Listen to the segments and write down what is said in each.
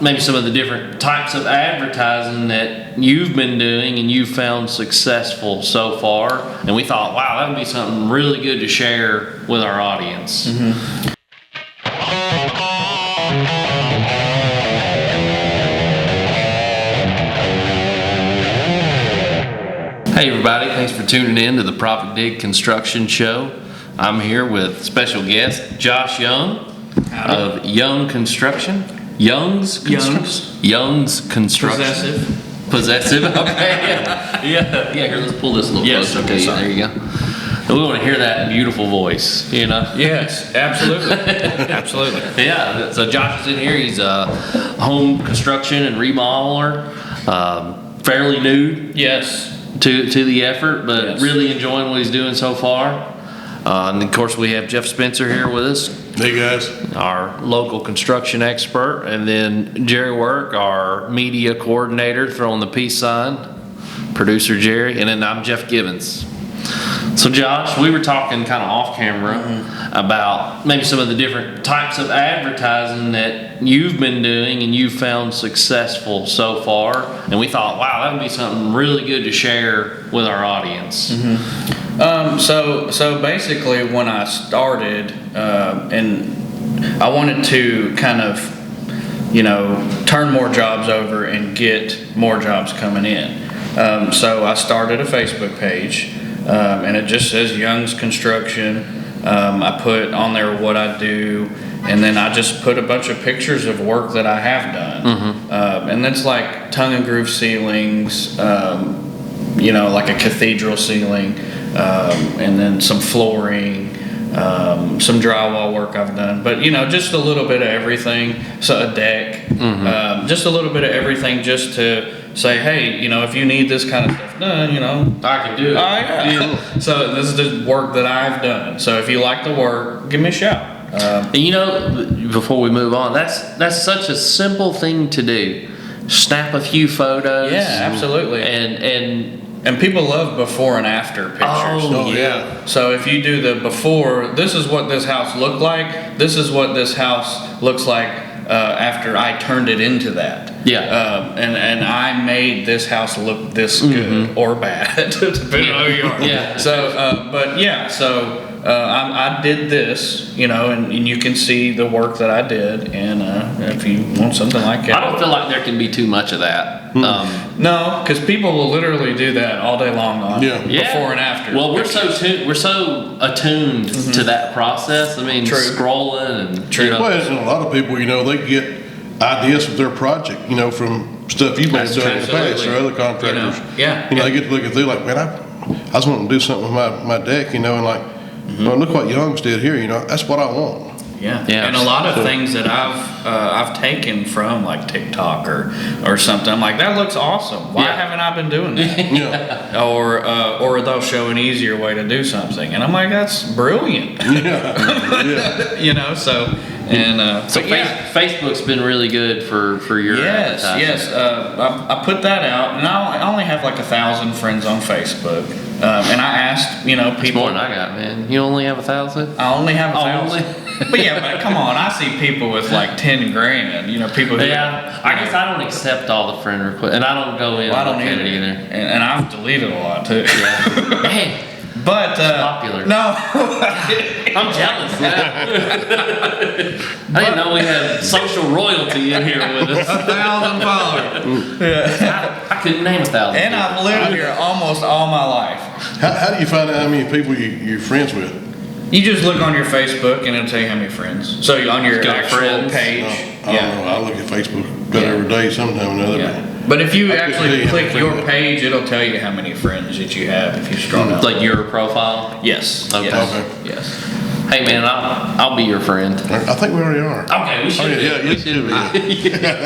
maybe some of the different types of advertising that you've been doing and you've found successful so far. And we thought, wow, that would be something really good to share with our audience. Hey everybody, thanks for tuning in to the ProfitDig Construction Show. I'm here with special guest Josh Young of Young Construction. Young's Construction. Possessive. Okay. Yeah. Here, let's pull this a little closer. Okay, there you go. And we want to hear that beautiful voice, you know? Yes, absolutely. Absolutely. Yeah, so Josh is in here. He's a home construction and remodeler. Fairly new. Yes. To the effort, but really enjoying what he's doing so far. And of course, we have Jeff Spencer here with us. Hey guys. Our local construction expert. And then Jerry Work, our media coordinator, throwing the peace sign. Producer Jerry. And then I'm Jeff Gibbons. So Josh, we were talking kind of off camera about maybe some of the different types of advertising that you've been doing and you've found successful so far. And we thought, wow, that would be something really good to share with our audience. So basically when I started, and I wanted to kind of, turn more jobs over and get more jobs coming in. So I started a Facebook page. And it just says Young's Construction. I put on there what I do, and then I just put a bunch of pictures of work that I have done. And that's like tongue and groove ceilings, like a cathedral ceiling, and then some flooring, some drywall work I've done. But, just a little bit of everything. So a deck, just a little bit of everything just to say, hey, if you need this kind of stuff done, I can do it. Yeah. So this is the work that I've done. So if you like the work, give me a shout. And before we move on, that's such a simple thing to do. Snap a few photos. Yeah, absolutely. And people love before and after pictures. Oh, yeah. So if you do the before, this is what this house looked like. This is what this house looks like after I turned it into that. Yeah. And I made this house look this good or bad, depending on who you are. Yeah. So, I did this, and you can see the work that I did. And if you want something like that, I don't feel like there can be too much of that. No, because people will literally do that all day long on before and after. Well, we're so attuned to that process. I mean, scrolling and Well, and a lot of people, they get ideas for their project, from stuff you might have done in the past or other contractors. They get to look at through like, man, I was wanting to do something with my deck, and like, well, look what Young's did here. That's what I want. Yeah. And a lot of things that I've taken from like TikTok or something. I'm like, that looks awesome. Why haven't I been doing that? Or they'll show an easier way to do something, and I'm like, that's brilliant. Facebook's been really good for your advertising. Yes. I put that out, and I only have like 1,000 friends on Facebook. And I asked, people. That's more than I got, man. You only have 1,000? I only have 1,000. But come on, I see people with like 10 grand. People who. Yeah, I guess I don't accept all the friend requests, and I don't go in. I don't either. And I've deleted a lot too. Yeah. Man. But it's popular. No, I'm jealous. I didn't know we had social royalty in here with us. 1,000 followers. I couldn't name 1,000. And I've lived here almost all my life. How do you find out how many people you're friends with? You just look on your Facebook and it'll tell you how many friends. So on your actual page. I look at Facebook every day sometime or another. But if you actually click your page, it'll tell you how many friends that you have if you scroll down. Like your profile? Yes. Okay. Yes. Hey man, I'll be your friend. I think we already are. Okay, we should be. Yeah, you should be.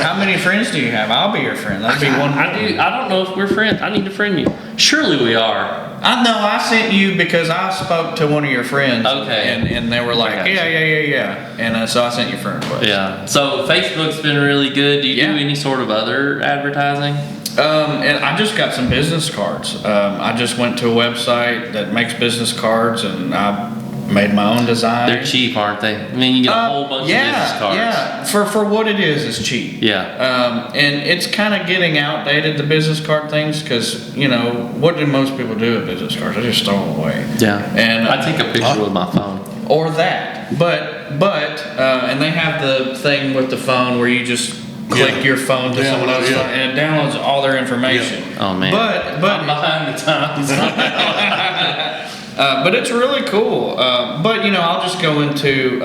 How many friends do you have? I'll be your friend. That'd be one. I don't know if we're friends. I need to friend you. Surely we are. I know. I sent you because I spoke to one of your friends. Okay. And they were like, yeah. And so I sent you a friend request. Yeah. So Facebook's been really good. Do you do any sort of other advertising? And I just got some business cards. I just went to a website that makes business cards, and I made my own design. They're cheap, aren't they? I mean, you get a whole bunch of business cards. Yeah, for what it is, it's cheap. Yeah. And it's kind of getting outdated, the business card things, because, what do most people do with business cards? They just throw them away. Yeah. And I take a picture with my phone. Or that. But and they have the thing with the phone where you just click your phone to someone else's phone, and it downloads all their information. Oh, man. But I'm behind the times. but it's really cool. But I'll just go into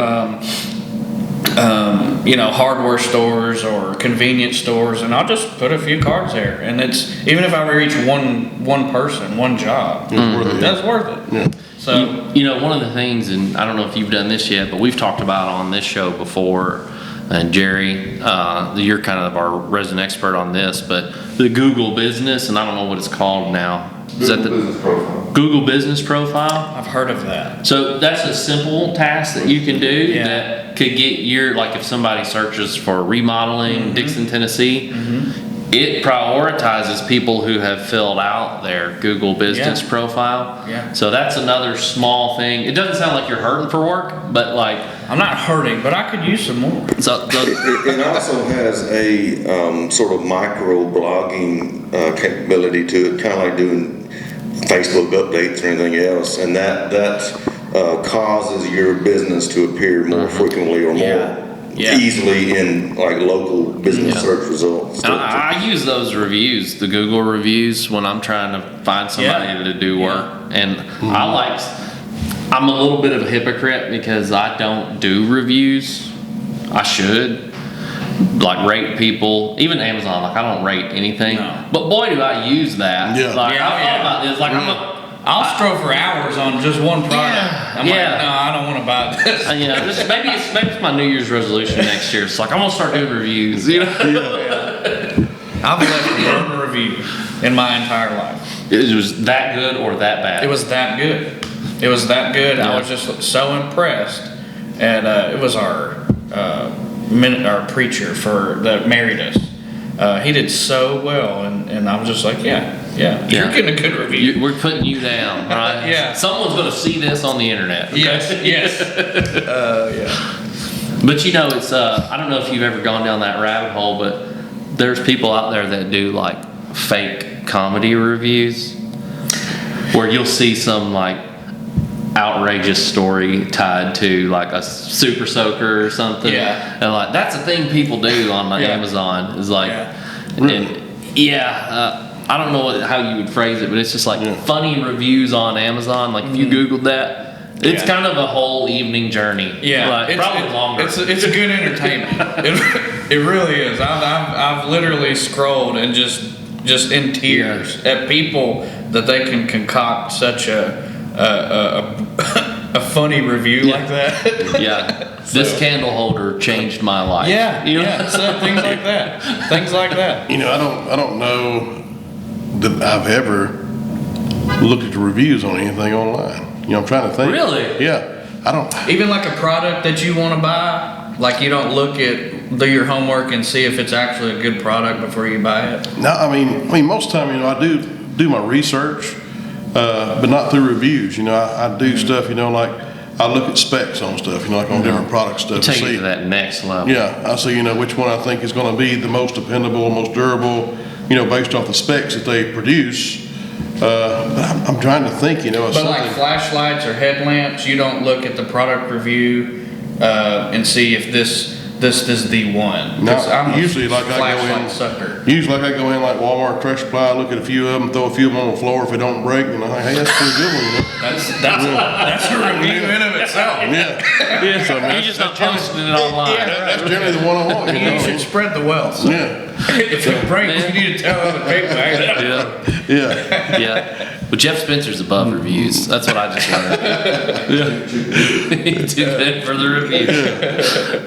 hardware stores or convenience stores, and I'll just put a few cards there. And it's even if I reach one person, one job, that's worth it. Yeah. So one of the things, and I don't know if you've done this yet, but we've talked about on this show before. And Jerry, you're kind of our resident expert on this, but the Google Business, and I don't know what it's called now. Is that the Business Profile? Google Business Profile? I've heard of that. So that's a simple task that you can do that could get if somebody searches for remodeling Dixon, Tennessee, it prioritizes people who have filled out their Google Business Profile. Yeah. So that's another small thing. It doesn't sound like you're hurting for work, but I'm not hurting, but I could use some more. So It also has a sort of micro blogging capability to it, kind of like doing Facebook updates or anything else, and that causes your business to appear more frequently or more easily in local business search results. And I use those reviews, the Google reviews, when I'm trying to find somebody to do work. And I'm a little bit of a hypocrite because I don't do reviews. I should. Rate people, even Amazon, I don't rate anything. No. But boy, do I use that. Yeah. I thought about this. I'll scroll for hours on just one product. I'm like, no, I don't want to buy this. Maybe it's my New Year's resolution next year. It's I'm gonna start doing reviews. I've left one review in my entire life. It was that good or that bad? It was that good. It was that good. I was just so impressed. And it was our preacher that married us. He did so well, and I was just like, you're getting a good review. We're putting you down, right? Yeah. Someone's going to see this on the internet. Okay? Yes. But it's I don't know if you've ever gone down that rabbit hole, but there's people out there that do fake comedy reviews where you'll see some outrageous story tied to a super soaker or something. Yeah. And that's a thing people do on Amazon is I don't know how you would phrase it, but it's just funny reviews on Amazon. If you Googled that, it's kind of a whole evening journey. Yeah, probably longer. It's a good entertainment. It really is. I've literally scrolled and just in tears at people that they can concoct such a funny review like that. This candle holder changed my life. So things like that. I don't know that I've ever looked at the reviews on anything online. I'm trying to think. Really? Yeah. I don't. Even a product that you want to buy, you don't do your homework and see if it's actually a good product before you buy it. No, I mean most of the time, I do my research, but not through reviews. I do stuff, I look at specs on stuff, on different product stuff. Take it to that next level. Yeah, I see, which one I think is going to be the most dependable, most durable, based off the specs that they produce. But I'm trying to think, of something. But flashlights or headlamps, you don't look at the product review and see if this is the one. No, I'm usually I go in sucker. Usually I go in Walmart, Trash Supply, look at a few of them, throw a few of them on the floor. If they don't break, hey, that's a pretty good one. That's a review in of itself. Yeah. So, you just not posting it online. That's generally the one I want. You should spread the wealth. So. Yeah. If it breaks, you need to tell other people. Yeah. Well, Jeff Spencer's above reviews. That's what I just learned. Too good for the review.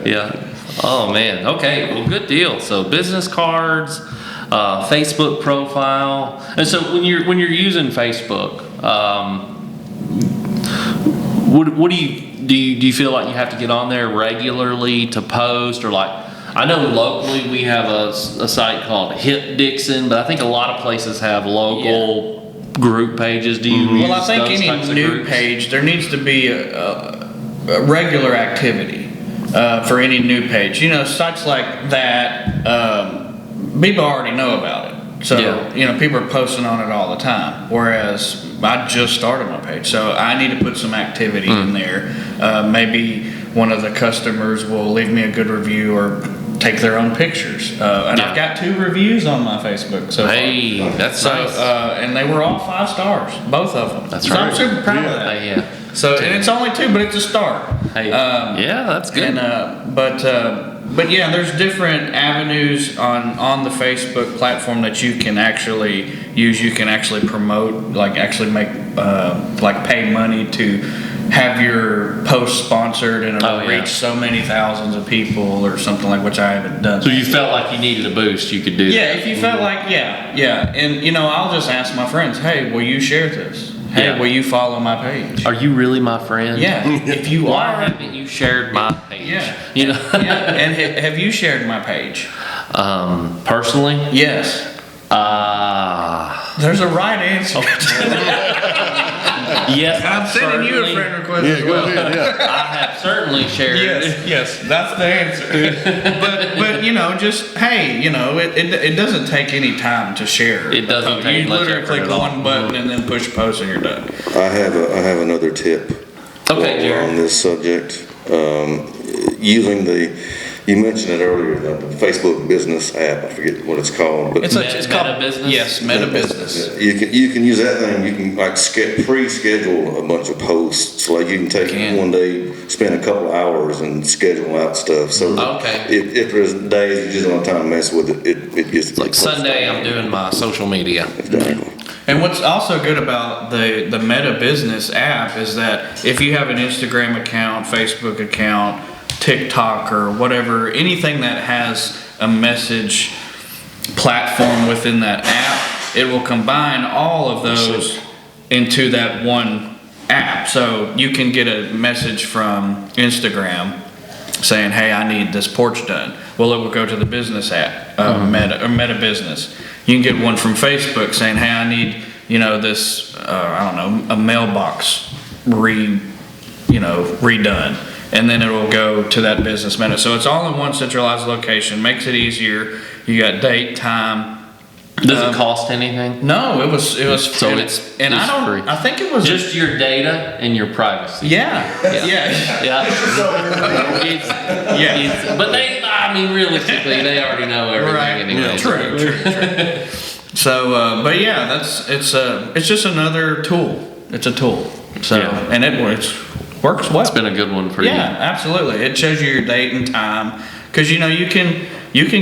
Yeah. Oh man. Okay. Well, good deal. So business cards, Facebook profile, and so when you're using Facebook, what do you feel like you have to get on there regularly to post, or I know locally we have a site called Hip Dixon, but I think a lot of places have local group pages do you use? Well, I think those types any of new groups? page, there needs to be a regular activity for any new page. You know, sites like that, people already know about it. So, Yeah. you know, people are posting on it all the time. Whereas I just started my page, so I need to put some activity in there. Maybe one of the customers will leave me a good review or take their own pictures. And Yeah. I've got 2 reviews on my Facebook so far. Hey, that's So, nice. and they were all 5 stars, both of them. That's so right. I'm super proud of that. Hey, yeah. So, and it's only 2, but it's a start. Hey, yeah, that's good. And, but yeah, there's different avenues on the Facebook platform that you can actually use. You can actually promote, like actually make, like pay money to have your post sponsored and it'll reach so many thousands of people or something like, which I haven't done. So you felt like you needed a boost, you could do Yeah, that. if you felt like, yeah. And, you know, I'll just ask my friends, hey, will you share this? Hey, Yeah. will you follow my page? Are you really my friend? Yeah, if you Why are. haven't you shared my page? Yeah. You know? Yeah, and have you shared my page? Personally? Yes. There's a right answer. Yes, I'm sending you a certainly- friend request Yeah, as go well. ahead, yeah. I have certainly shared. Yes, that's the answer. but you know, just hey, you know, it doesn't take any time to share. It doesn't take You much literally effort click at all. one button and then push post and you're done. I have another tip. Okay, while we're Jared. on this subject. Using you mentioned it earlier, the Facebook business app, I forget what it's called, but It's Meta called Business? Yes, Meta Business. you can use that thing. You can like pre-schedule a bunch of posts. Like you can take one day, spend a couple of hours, and schedule out stuff. So Okay. if there's days you just don't have time to mess with it, it gets Like Sunday, I'm doing my social media. Exactly. And what's also good about the Meta Business app is that if you have an Instagram account, Facebook account, TikTok or whatever, anything that has a message platform within that app, it will combine all of those into that one app. So you can get a message from Instagram saying, hey, I need this porch done. Well, it will go to the business app, Meta Business. You can get one from Facebook saying, hey, I need, you know, this, I don't know, a mailbox redone. And then it will go to that business Meta. So it's all in one centralized location, makes it easier. You got date, time. Does it cost anything? No, it was So and it's I don't, free. I think it was Just your data and your privacy. yeah. Yeah. But I mean, realistically, they already know everything Right. anyway. True. So, but yeah, it's just another tool. It's a tool. So, Yeah. and it works well. It's been a good one for you. Yeah, absolutely. It shows you your date and time, because you know you can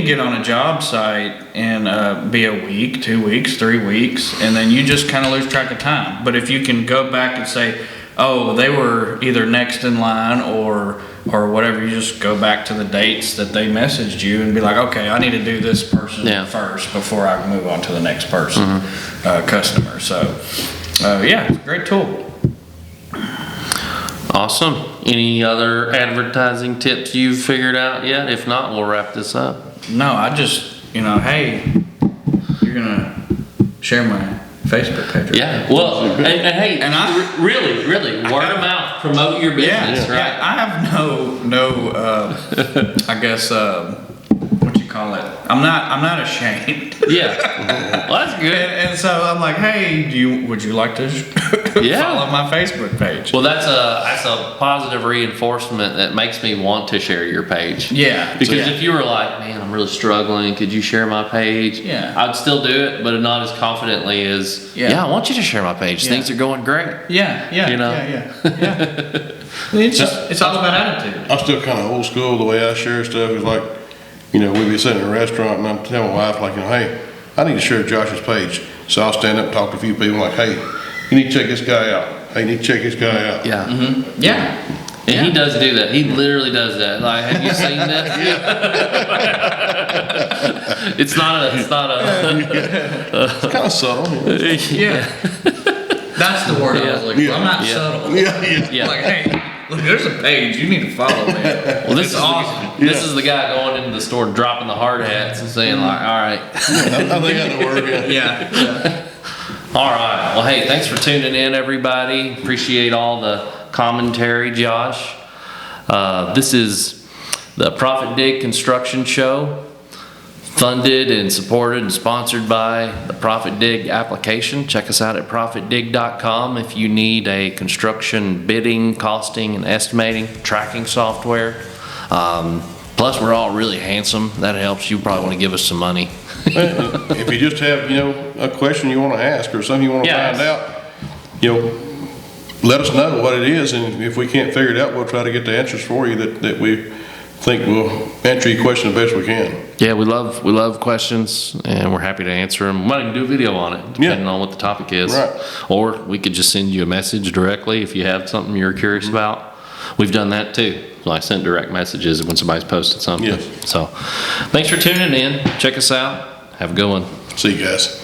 get on a job site and be a week, 2 weeks, 3 weeks, and then you just kind of lose track of time. But if you can go back and say, oh, they were either next in line or whatever, you just go back to the dates that they messaged you and be like, okay, I need to do this person first before I move on to the next person, customer. So, yeah, great tool. Awesome. Any other advertising tips you've figured out yet? If not, we'll wrap this up. No, I just, hey, you're gonna share my Facebook page. Right? Yeah. Well, and hey, And I- really, word of mouth, promote your business, right? Yeah, I have no, I guess, what you call it? I'm not ashamed. Yeah. Well, that's good. And so I'm like, hey, would you like to follow my Facebook page? Well, that's a positive reinforcement that makes me want to share your page. Yeah. Because if you were like, man, I'm really struggling, could you share my page? Yeah. I'd still do it, but not as confidently as, I want you to share my page. Yeah. Things are going great. Yeah. You know? Yeah. It's all about attitude. I'm still kind of old school. The way I share stuff is like, we'd be sitting in a restaurant and I'm telling my wife, like, hey, I need to share Josh's page. So I'll stand up and talk to a few people like, hey, you need to check this guy out. Hey, you need to check this guy out. Yeah. Mm-hmm. Yeah. And he does do that. He literally does that. Like, have you seen this? It's not a. It's kind of subtle. Yeah. That's the word I was looking for. I'm not subtle. Yeah. Like, hey, look, there's a page. You need to follow me. Well, this It's is awesome. This is the guy going into the store, dropping the hard hats and saying like, all right. I think that'll work. Yeah. All right. Well, hey, thanks for tuning in, everybody. Appreciate all the commentary, Josh. This is the ProfitDig Construction Show, funded and supported and sponsored by the ProfitDig application. Check us out at profitdig.com if you need a construction bidding, costing, and estimating tracking software. Plus, we're all really handsome. That helps. You probably want to give us some money. If you just have, a question you want to ask or something you want to find out, let us know what it is, and if we can't figure it out, we'll try to get the answers for you that we think will answer your question the best we can. Yeah, we love questions, and we're happy to answer them. We might even do a video on it, depending on what the topic is. Right. Or we could just send you a message directly if you have something you're curious about. We've done that too. So I sent direct messages when somebody's posted something. Yes. So thanks for tuning in. Check us out. Have a good one. See you guys.